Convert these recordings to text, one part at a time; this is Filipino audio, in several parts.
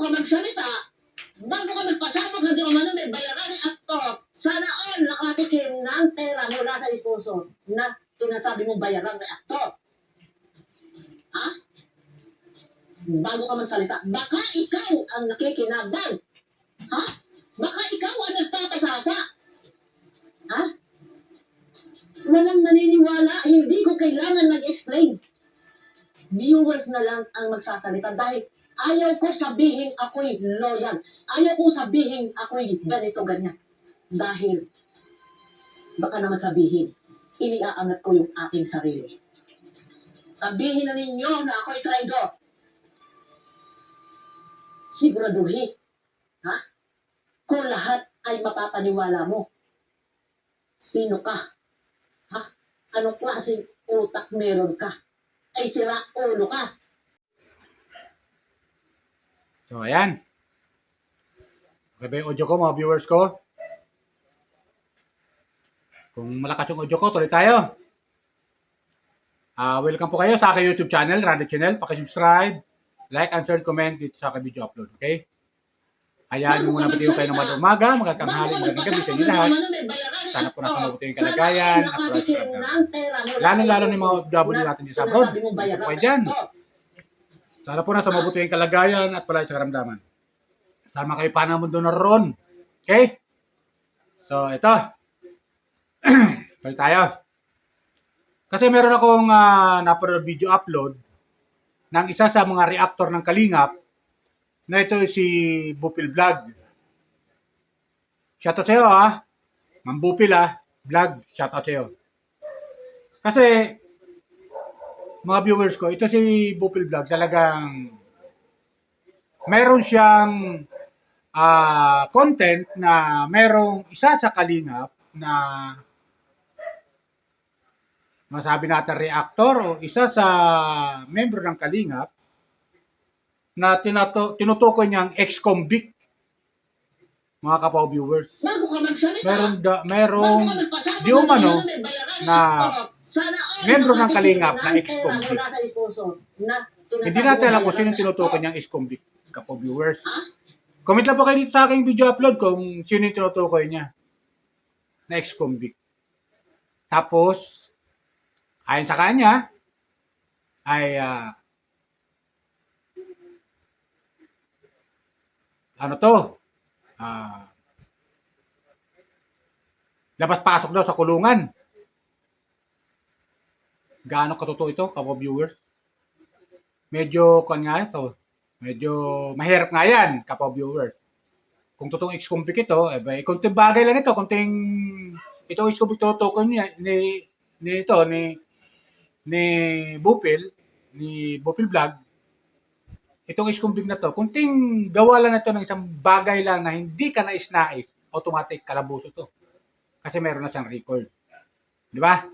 ka magsalita, bago ka magpasabog na di umano may bayaran ni aktor, sana all nakatikim ng pera mula sa sponsor na sinasabi mong bayaran ni aktor. Ha? Bago ka magsalita, baka ikaw ang nakikinabang. Ha? Baka ikaw ang nagpapasasa. Ha? Walang naniniwala, hindi ko kailangan mag-explain. Viewers na lang ang magsasalita dahil ayaw ko sabihin ako'y loyal. Ayaw ko sabihin ako'y ganito, ganyan. Dahil baka naman sabihin, iniaangat ko yung aking sarili. Sabihin na ninyo na ako'y traidor. Siguraduhin, ha? Kung lahat ay mapapaniwala mo. Sino ka? Ha? Anong klaseng utak meron ka? Ay sira ulo ka. So, ayan. Okay ba yung audio ko, mga viewers ko? Kung malakas yung audio ko, tuloy tayo. Welcome po kayo sa aking YouTube channel, Randy Channel. Paki-subscribe, like, and share, comment dito sa aking video upload. Okay? Hayaan mo muna pati yung kayo ng umaga, magandang hali, magandang gabi sa inyo lahat. Sana po nasa mabuti yung kalagayan at lalo-lalo ng mga OFW natin dito sa abroad. Ito po kayo dyan. Sana po nasa mabuti yung kalagayan at palagi sa karamdaman. Sama kayo pa ng mundo na roon. Okay? So, ito. Balik tayo. Kasi meron akong napanood video upload ng isa sa mga reactor ng Kalingap na ito si Bupil Vlog. Shoutout sa'yo Ma'am Bupil Vlog, shoutout sa'yo. Kasi mga viewers ko, ito si Bupil Vlog talagang meron siyang content na merong isa sa Kalingap na masabi natin reactor o isa sa member ng Kalingap na tinutukoy niyang ex-convict, mga kapaw viewers. Merong di umano na membro ng Kalingap na ex-convict. Hindi natin alam kung sino tinutukoy niyang ex-convict, kapaw viewers. Comment lang po kayo dito sa aking video upload kung sino yung tinutukoy niya na ex-convict. Tapos, ayon sa kanya, ay labas-pasok daw sa kulungan. Gaano katotoo ito, kapo viewers? Medyo medyo mahirap nga yan, kapo viewers. Kung totoong ex-convict ito, kunting bagay lang ito, ito ex-convict tutukoy niya ni Bupil Vlog. Itong ex-convict na to, kunting gawa lang na to ng isang bagay lang na hindi ka nais-nais, automatic kalabuso to. Kasi meron na siyang record. Di ba?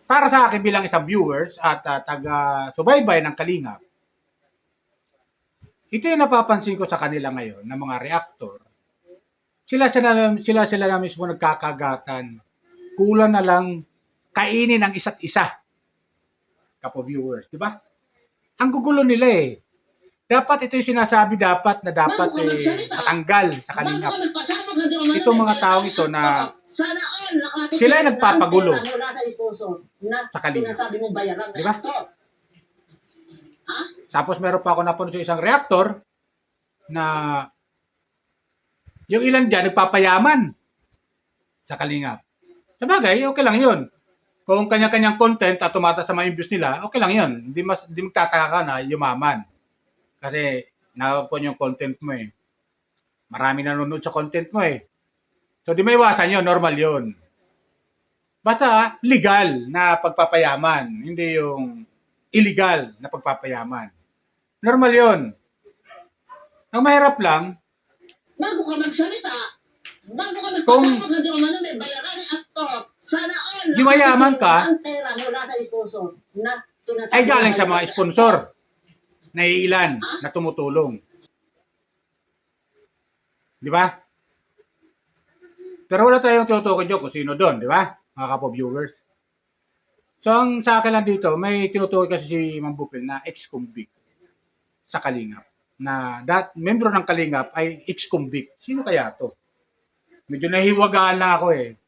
Para sa akin bilang isang viewers at taga-subaybay ng Kalingap, ito yung napapansin ko sa kanila ngayon na mga reactor. Sila na mismo nagkakagatan. Kulang na lang kainin ang isa't isa. Kapo viewers, di ba? Ang gugulo nila Dapat ito yung sinasabi dapat matanggal sa Kalingap. Itong mga taong ito na sila yung nagpapagulo sa Kalingap. Di ba? Tapos meron pa ako napanood sa isang reactor na yung ilan dyan nagpapayaman sa Kalingap. Sabagay, okay lang yun. Kung kanya-kanyang content at tumataas sa mga views nila, okay lang yun. Hindi magtataka ka na yumaman. Kasi nakakuha yung content mo Marami nanonood sa content mo So di may iwasan yun, normal yun. Basta legal na pagpapayaman, hindi yung illegal na pagpapayaman. Normal yun. Ang mahirap lang, bago ka magsalita, bago ka magpasabog na di umano may bayaran ni aktor, sana all yumayaman ka, ang pera mula sa sponsor na sinasabi ay galing sa mga sponsor na ilan na tumutulong. Di ba? Pero wala tayong tinutukoy kung sino doon, di ba? Mga kapo viewers. So, ang sa akin lang dito, may tinutukoy kasi si Ma'am Bupil na ex-convict sa Kalingap. Na membro ng Kalingap ay ex-convict. Sino kaya to? Medyo nahiwagaan lang ako eh.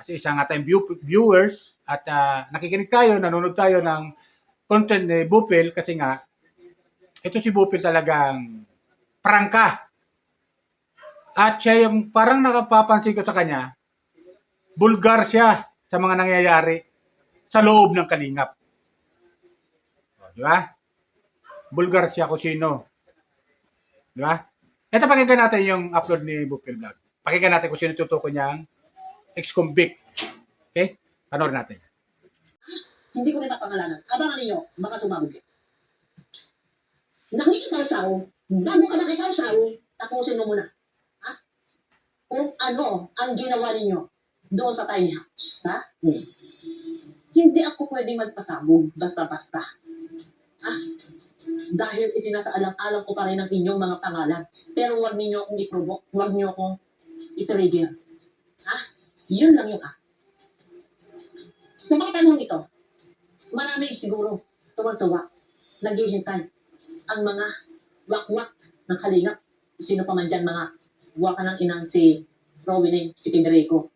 Kasi isa nga tayong viewers at nakikinig tayo, nanonood tayo ng content ni Bupil kasi nga ito si Bupil talagang prangka. At siya yung parang nakapapansin ko sa kanya, bulgar siya sa mga nangyayari sa loob ng Kalingap. Di ba? Bulgar siya kung sino. Di ba? Ito pakinggan natin yung upload ni Bupil Vlog. Pakinggan natin kung sino tutukoy niyang ex-convict. Okay? Panoorin natin. Hindi ko rin napangalanan. Abangan ninyo, baka sumabog yun. Nakikisaw-saw, bago ka nakisaw-saw, tapusin mo muna. Ha? Kung ano ang ginawa ninyo doon sa tiny house. Ha? Hindi ako pwedeng magpasabog basta-basta. Ha? Dahil isinasaalang-alang ko pa rin ang inyong mga pangalan. Pero huwag ninyo akong i-provoke, huwag niyo akong i-trigger. Ha? Yun lang yun, ha? Sa mga tanong ito, marami siguro tuwang-tuwa, naghihintay ang mga wakwak ng Kalingap. Sino pa man dyan, mga waka ng inang si Rowene, si Federico,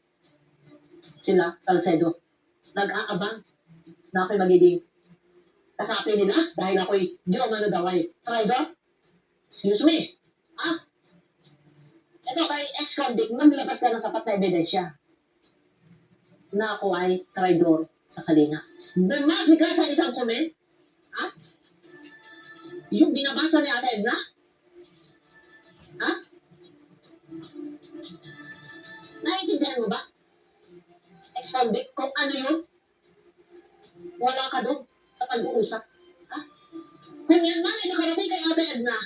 sila, Salcedo. Nag-aabang na ako'y magiging kasapi nila dahil ako'y di umano daw ay traitor. Excuse me. Ha? Ito kay ex-convict, maglabas ka ng sapat na ebidensya na ako ay traitor sa Kalingap. Bumasi ka sa isang comment, ha? Yung binabasa ni Ate Edna, ha? Naiintindihan mo ba? Ex-convict, kung ano yun? Wala ka doon sa pag-uusap. Ha? Kung yan man ay nakarating kay Ate Edna,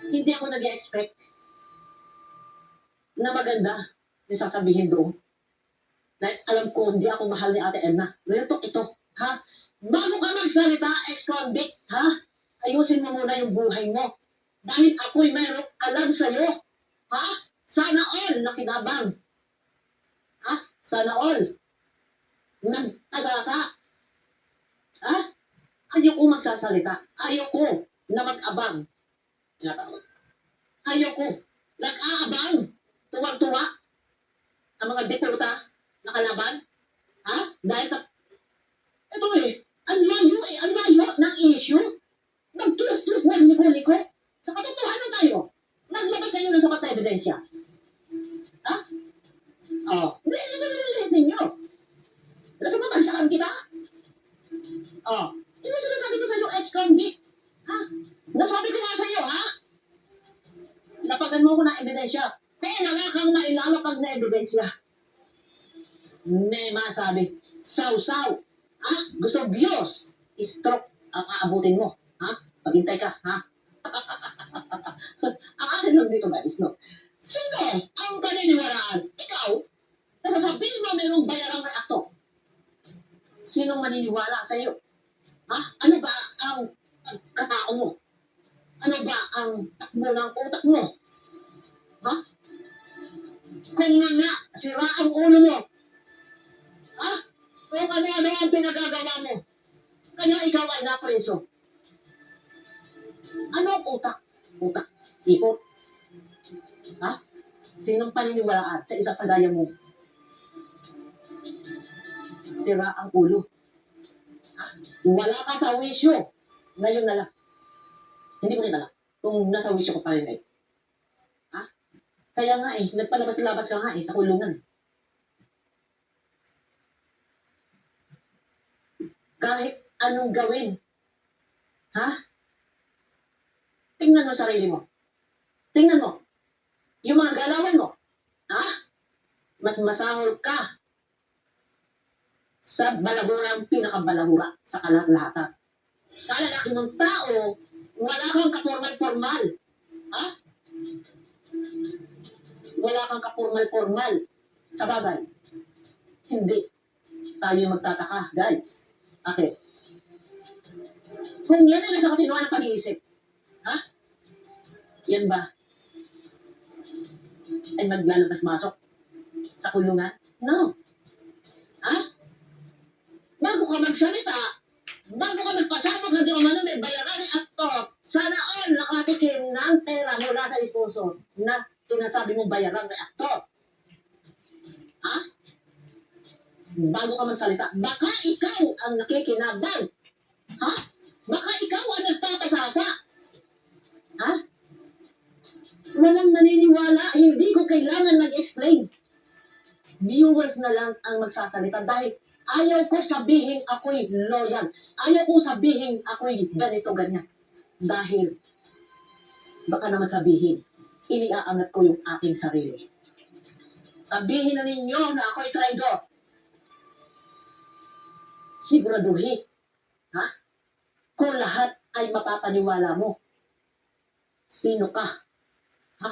hindi ako nag-expect na maganda yung sasabihin doon. Dahil alam ko, hindi ako mahal ni Ate Edna. Ngayon ito, ha? Bago ka magsalita, ex-convict, ha? Ayusin mo muna yung buhay mo. Dahil ako'y mayroong alam sa'yo. Ha? Sana all nakinabang. Ha? Sana all nagtagasa. Ha? Ayoko magsasalita. Ayoko na mag-abang. Ayoko. Nag-aabang. Tuwag-tuwa ang mga deputa na kalaban. Ha? Dahil sa... Ito ang layo ng issue. Nagtulis-tulis, nagliko-liko. Sa katotohanan tayo. Naglabas kayo ng sapat na ebidensya. Ha? Oh. Nililit ninyo. Pero sa mabansakan kita. Oh. Hindi sinasabi ko sa iyo, ex-convict. Ha? Nasabi ko nga sa iyo, ha? Lapagan mo ko ng ebidensya. Kung wala kang mailalapag na ebidensya, may masabi, saw-saw. Ha? Gusto Diyos, stroke ang aabutin mo. Ha? Maghintay ka, ha? Ang akin lang dito guys, no? Sino ang paniniwalaan? Ikaw, nasasabihin mo mayroong bayarang na akto. Sinong maniniwala sa iyo? Ha? Ano ba ang katao mo? Ano ba ang takbo ng utak mo? Ha? Kung nga, sira ang ulo mo. Ha? Kung ano-ano ang pinagagawa mo. Kaya ikaw ay napreso. Ano ang utak? Utak. Ikot. Ha? Sinong paniniwalaan sa isang kagaya mo? Sira ang ulo. Ha? Wala ka sa wisyo. Ngayon na lang. Hindi ko rin alam kung nasa wisyo ko pa rin ngayon. Ha? Kaya nga nagpalabas-labas ka nga sa kulungan. Kahit anong gawin. Ha? Tingnan mo sarili mo. Tingnan mo. Yung mga galawan mo. Ha? Mas masahol ka sa balahurang pinakabalahura sa kalahatan. Sa lalaki mong tao, wala kang kapormal-pormal. Ha? Wala kang kapormal-pormal sa bagay. Hindi tayo magtataka, guys. Okay. Kung yan ay nasa katinuan ng pag-iisip, ha? Yan ba ay maglalabas-masok sa kulungan? No. bago ka magsalita, bago ka magpasabog ng di umano may bayaran ni aktor, sana all nakatikim ng pera mula sa sponsor na sinasabi mong bayaran ni aktor. Ha? Bago ka magsalita, baka ikaw ang nakikinabang. Ha? Baka ikaw ang nagpapasasa. Ha? Walang maniniwala, hindi ko kailangan mag-explain. Viewers na lang ang magsasalita dahil ayaw ko sabihin ako'y loyal. Ayaw ko sabihin ako'y ganito, ganyan. Dahil, baka naman sabihin, iniaangat ko yung aking sarili. Sabihin na ninyo na ako'y traidor. Siguraduhin, ha? Kung lahat ay mapapaniwala mo. Sino ka? Ha?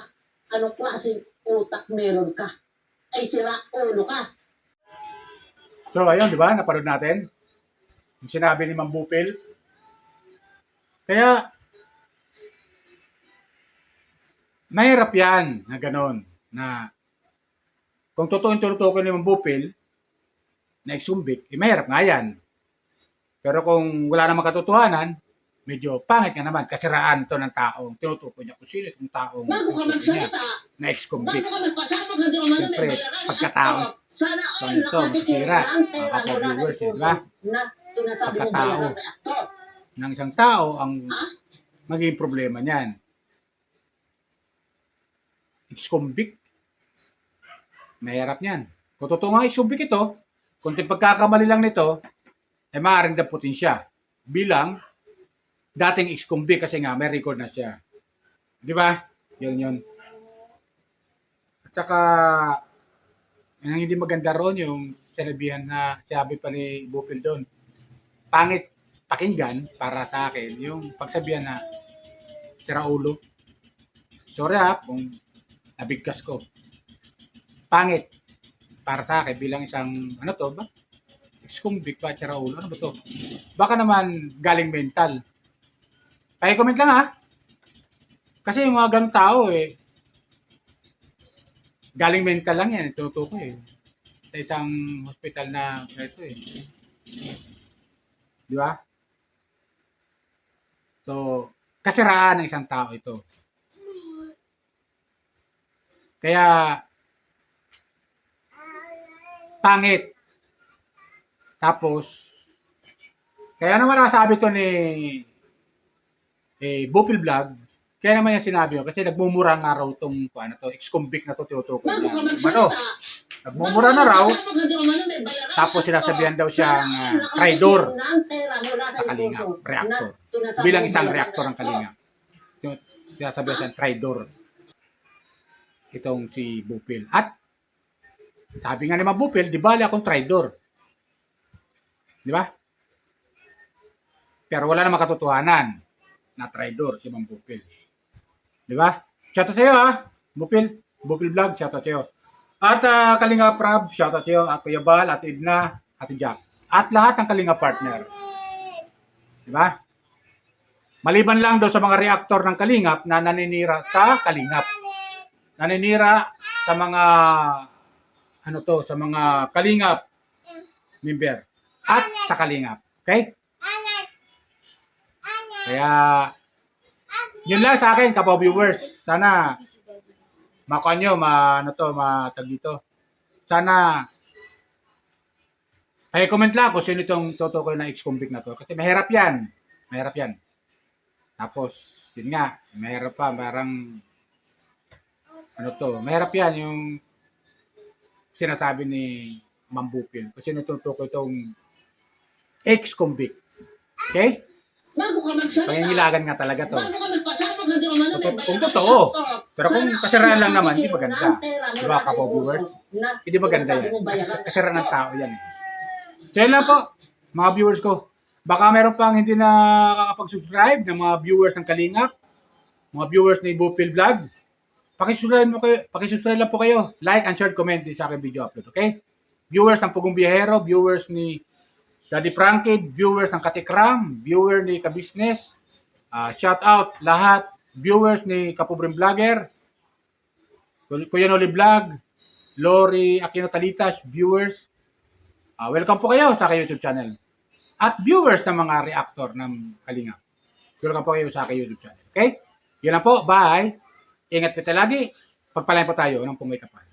Anong klaseng utak meron ka? Ay sira ulo ka. So, ayun, di ba? Napanood natin yung sinabi ni Ma'am Bupil. Kaya, mahirap yan na gano'n. Na, kung totoo tutukoy ni Ma'am Bupil, na isumbik, mahirap nga yan. Pero kung wala namang katotohanan, medyo pangit nga naman. Kasiraan to ng taong tinutukoy niya. Kung sino itong taong Bago ka magsalita, na ex-convict. bago ka magpasabog ng di umano may Siyempre, bayaran pagkatao. sana all Ito, nakatikim masira. ng pera Mga mula sa viewers, sponsor diba? na sinasabi mong Pagkatao. bayaran ni aktor. Ng isang tao ang Ha? magiging problema niyan. Ex-convict. Mahirap niyan. Kung totoo nga ex-convict ito, kung pagkakamali lang nito, ay maaaring daputin siya bilang dating ex-convict kasi nga may record na siya. Di ba? Yun. At saka, ang hindi maganda ron yung sinabihan na sabi pa ni Bupil doon. Pangit pakinggan para sa akin yung pagsabihan na sira ulo. Sorry kung nabigkas ko. Pangit para sa akin bilang isang ano to ba? Ex-convict pa sira ulo. Ano ba to? Baka naman galing mental. Paki-comment lang ha. Kasi yung mga ganung tao galing mental lang yan. Tinutukoy sa isang hospital na ito Di ba? So, kasiraan ng isang tao ito. Kaya, pangit. Tapos, kaya naman nasabi to ni Bupil Vlog, kaya naman yung sinabi ko, kasi nagmumura nga raw itong ex-convict na to tinutukoy Bago ka niya. magsalita, Nagmumura na raw, magpasabog ng di umano may bayaran ni tapos aktor, sinasabihan daw siyang sana all traidor nakatikim ng pera mula sa sa Kalingap, sponsor reactor. na sinasabi Bilang mong isang bayaran reactor ni ng aktor. Kalingap. Sinasabihan siyang traidor. Itong si Bupil. At, sabi nga ni Ma'am Bupil, di bali akong traidor. Di ba? Pero wala namang katotohanan na traidor si Ma'am Bupil. Di ba? Shoutout sa'yo ha, Bupil. Bupil Vlog, shoutout sa'yo. At Kalinga Prab, shoutout sa'yo. At Kuya Bal, at Edna, at Jack. At lahat ng Kalinga partner. Di ba? Maliban lang daw sa mga reaktor ng Kalingap na naninira sa Kalingap. Naninira sa mga sa mga Kalingap member at sa Kalingap. Okay? Kaya yun lang sa akin, kapo viewers. Sana makuha nyo, matag dito. Sana ay comment lang kung sino itong tutukoy na ex-convict na to. Kasi mahirap yan. Mahirap yan. Tapos, yun nga, mahirap pa, parang mahirap yan yung sinasabi ni Ma'am Bupil. Kasi natutukoy itong ex-convict. Okay? Bago ka magsalita, Pangingilagan nga talaga to. bago ka magpasabog ng di umano may bayaran Kung ni totoo. aktor, Pero kung sana kasiraan lang all naman, hindi nakatikim maganda. ng pera Di mula ba, sa kapo sponsor viewers? na Hindi maganda sinasabi yan. mong bayaran ni Kasiraan ng aktor. tao yan. So yan lang po, mga viewers ko. Baka meron pang hindi na nakakapag-subscribe ng mga viewers ng Kalingap, mga viewers ni Bupil Vlog. Pakisubscribe lang po kayo. Like and share, comment din sa aking video upload. Okay? Viewers ng Pugong Biyahero, viewers ni Daddy Frankie, viewers ng Katikram, viewer ni Kabisnes. Shout out lahat. Viewers ni Kapobreng Vlogger, Kuya Noli Vlog, Lori Aquino Talitas, viewers. Welcome po kayo sa aking YouTube channel. at viewers ng mga reactor ng Kalingap. Welcome po kayo sa aking YouTube channel. Okay? Yun lang po. Bye! Ingat po tayo lagi. Pagpalain po tayo ng pumoy kapal.